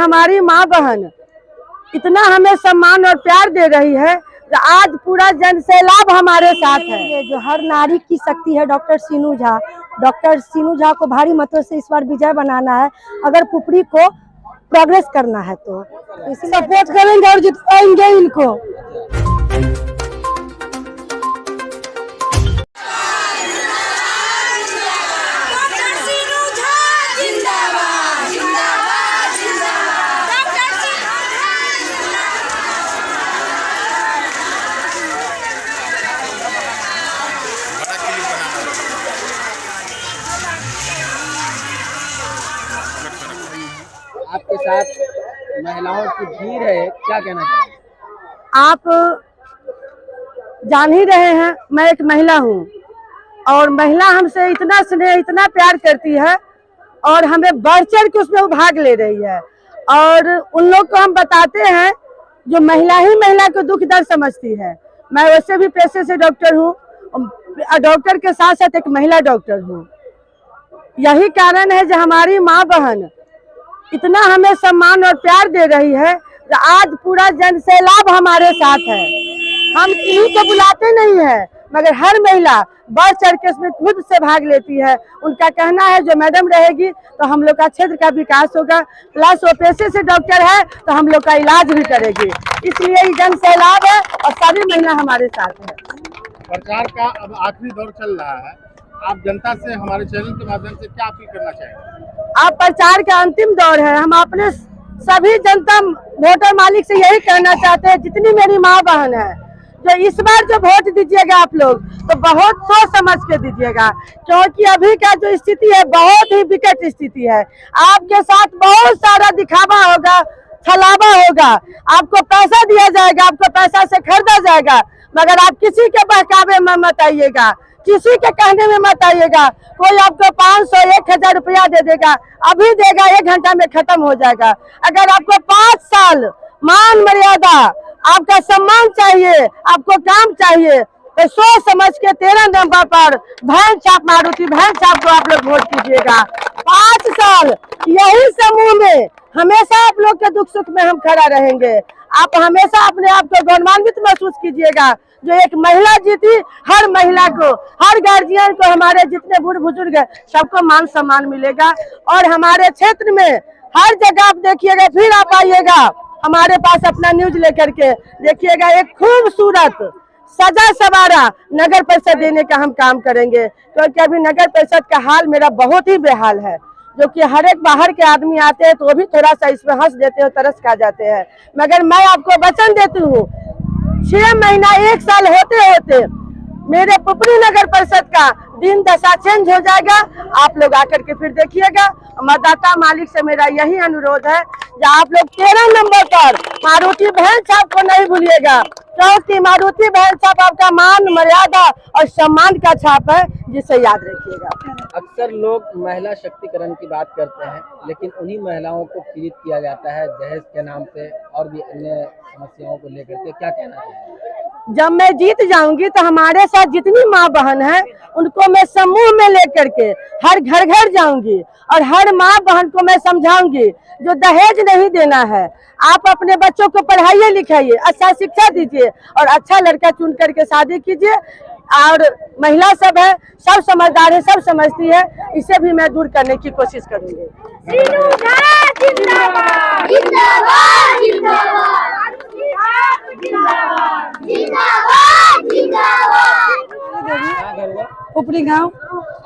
हमारी माँ बहन इतना हमें सम्मान और प्यार दे रही है, आज पूरा जन सैलाब हमारे साथ है। ये जो हर नारी की शक्ति है डॉक्टर सीनू झा को भारी मतों से इस बार विजय बनाना है। अगर पुपरी को प्रोग्रेस करना है तो सपोर्ट करेंगे और जितवाएंगे इनको। आपके साथ महिलाओं की भीड़ है, क्या कहना चाहेंगे? आप जान ही रहे हैं, मैं एक महिला हूँ और महिला हमसे इतना स्नेह इतना प्यार करती है और हमें बढ़ चढ़ के उसमें वो भाग ले रही है। और उन लोग को हम बताते हैं जो महिला ही महिला को दुख दर्द समझती है। मैं वैसे भी पेशे से डॉक्टर हूँ, डॉक्टर के साथ साथ एक महिला डॉक्टर हूँ। यही कारण है जो हमारी माँ बहन इतना हमें सम्मान और प्यार दे रही है, आज पूरा जन सैलाब हमारे साथ है। हम किन्हीं को बुलाते नहीं है, मगर हर महिला बढ़ चढ़ के इसमें खुद से भाग लेती है। उनका कहना है जो मैडम रहेगी तो हम लोग का क्षेत्र का विकास होगा, प्लस वो पेशे से डॉक्टर है तो हम लोग का इलाज भी करेगी। इसलिए ये जन सैलाब है और सारी महिला हमारे साथ है। प्रचार का अब आखिरी दौर चल रहा है, आप जनता से हमारे चैनल के माध्यम से क्या अपील करना चाहेंगे? आप प्रचार का अंतिम दौर है, हम अपने सभी जनता वोटर मालिक से यही कहना चाहते हैं, जितनी मेरी माँ बहन है, जो इस बार जो वोट दीजिएगा आप लोग तो बहुत सोच समझ के दीजिएगा, क्योंकि अभी का जो स्थिति है बहुत ही विकट स्थिति है। आपके साथ बहुत सारा दिखावा होगा, छलावा होगा, आपको पैसा दिया जाएगा, आपको पैसा से खरीदा जाएगा, मगर आप किसी के बहकावे में मत आइएगा, किसी के कहने में मत आइएगा। कोई आपको 500 1000 रुपया दे देगा, अभी देगा 1 घंटा में खत्म हो जाएगा। अगर आपको 5 साल मान मर्यादा आपका सम्मान चाहिए, आपको काम चाहिए, तो सोच समझ के 13 नंबर पर भैन छाप मारुति भैन छाप को आप लोग वोट कीजिएगा। 5 साल यही समूह में हमेशा आप लोग के दुख सुख में हम खड़ा रहेंगे। आप हमेशा अपने आप को गौरवान्वित महसूस कीजिएगा, जो एक महिला जीती, हर महिला को, हर गार्जियन को, हमारे जितने बूढ़ बुजुर्ग है सबको मान सम्मान मिलेगा। और हमारे क्षेत्र में हर जगह आप देखिएगा, फिर आप आइएगा हमारे पास अपना न्यूज लेकर के देखिएगा, एक खूबसूरत सजा सवारा नगर परिषद देने का हम काम करेंगे, क्योंकि अभी नगर परिषद का हाल मेरा बहुत ही बेहाल है, जो कि हर एक बाहर के आदमी आते हैं तो वो भी थोड़ा सा इसमें हंस देते हैं, तरस खा जाते हैं। मगर मैं आपको वचन देती हूँ, 6 महीना 1 साल होते होते मेरे पुपरी नगर परिषद का दिन दशा चेंज हो जाएगा। आप लोग आकर के फिर देखिएगा। मतदाता मालिक से मेरा यही अनुरोध है कि आप लोग 13 नंबर पर मारुति भैन छाप को नहीं भूलिएगा, क्योंकि मारुति भैन छाप आपका मान मर्यादा और सम्मान का छाप है, जिसे याद रखिएगा। अक्सर लोग महिला शक्तिकरण की बात करते हैं, लेकिन उन्हीं महिलाओं को पीड़ित किया जाता है दहेज के नाम पे और भी अन्य समस्याओं को लेकर के, क्या कहना चाहिए? जब मैं जीत जाऊंगी तो हमारे साथ जितनी माँ बहन है उनको मैं समूह में लेकर के हर घर घर जाऊंगी और हर माँ बहन को मैं समझाऊंगी जो दहेज नहीं देना है। आप अपने बच्चों को पढ़ाइए लिखाइए, अच्छा शिक्षा दीजिए और अच्छा लड़का चुन करके शादी कीजिए। और महिला सब है, सब समझदार है, सब समझती है, इसे भी मैं दूर करने की कोशिश करूंगी। पुपरी गांव।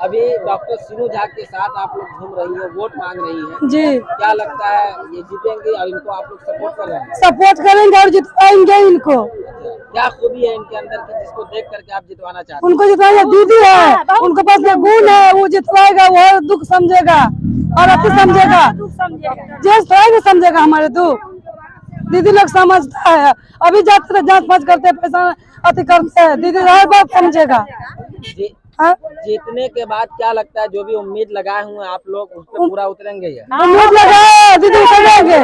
अभी डॉक्टर सीनू झा के साथ आप लोग घूम रही हैं, वोट मांग रही हैं जी, क्या लगता है ये जीतेंगे और इनको आप लोग सपोर्ट कर रहे हैं? सपोर्ट करेंगे और जितवाएंगे इनको। क्या खूबी है इनके अंदर की जिसको देख करके आप जितवाना चाहते हैं? उनको जितवाएंगे, दीदी है, उनके पास में गुण है, वो जितवाएगा, वो दुख समझेगा और अति समझेगा, जेस थोड़ा भी समझेगा हमारे दुख। दीदी लोग समझता है, अभी जाते जांच फांच करते हैं, पैसा अति करते हैं, दीदी हर बात समझेगा। जीतने के बाद क्या लगता है, जो भी उम्मीद लगाए हुए हैं आप लोग उस पर पूरा उतरेंगे? उम्मीद लगाए दीदी उतरेंगे,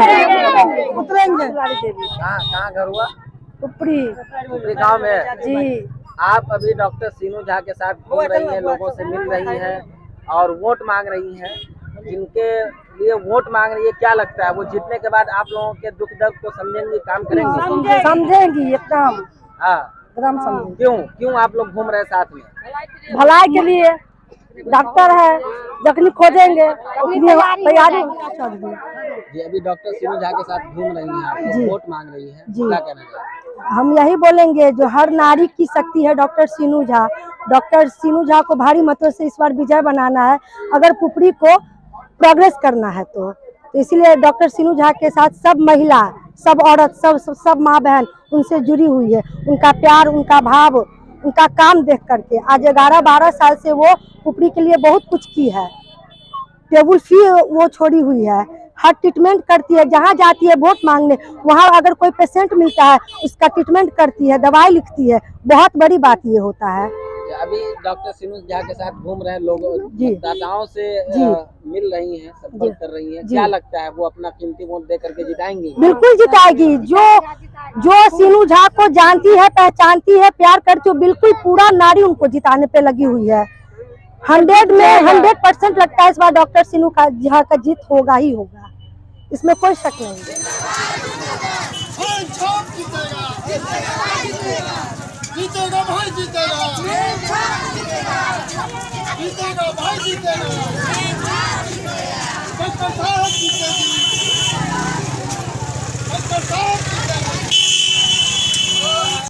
उतरेंगे। कहाँ घर हुआ? पुपरी गाँव में जी। आप अभी डॉक्टर सीनू झा के साथ घूम रही हैं, लोगों से मिल रही हैं और वोट मांग रही हैं, जिनके लिए वोट मांग रही है, क्या लगता है वो जीतने के बाद आप लोगों के दुख दर्द को समझेंगी, काम करेंगी? समझेंगी एकदम हाँ, एकदम समझेंगी। क्यों क्यों आप लोग घूम रहे हैं साथ में? भलाई के लिए डॉक्टर है, जखनी खोजेंगे तैयारी। जी, अभी डॉक्टर सीनू झा के साथ घूम रही हैं आप, जी। वोट मांग रही हैं, जी। क्या कहना चाहेंगे? हम यही बोलेंगे, जो हर नारी की शक्ति है डॉक्टर सीनू झा, डॉक्टर सीनू झा को भारी मतों से इस बार विजय बनाना है, अगर पुपरी को प्रोग्रेस करना है तो इसलिए डॉक्टर सीनू झा के साथ सब महिला, सब औरत, सब माँ बहन उनसे जुड़ी हुई है। उनका प्यार, उनका भाव, उनका काम देख करके आज 11-12 साल से वो पुपरी के लिए बहुत कुछ की है। टेबल फी वो छोड़ी हुई है, हर ट्रीटमेंट करती है, जहाँ जाती है वोट मांगने वहाँ अगर कोई पेशेंट मिलता है उसका ट्रीटमेंट करती है, दवाई लिखती है। बहुत बड़ी बात ये होता है। अभी डॉक्टर सीनू झा के साथ घूम रहे हैं लोग, जी। मतदाताओं से जी। मिल रही हैं, संपर्क कर रही हैं, क्या लगता है वो अपना कीमती वोट दे करके जिताएंगी? बिल्कुल जिताएगी। जो सीनू झा को जानती है, पहचानती है, प्यार करती है, बिल्कुल पूरा नारी उनको जिताने पे लगी हुई है। 100 में 100% लगता है इस बार डॉक्टर सीनू झा का जीत होगा ही होगा, इसमें कोई शक नहीं है। जीतेगा भाई, जीतेगा जीतेगा भाई, जीतेगा।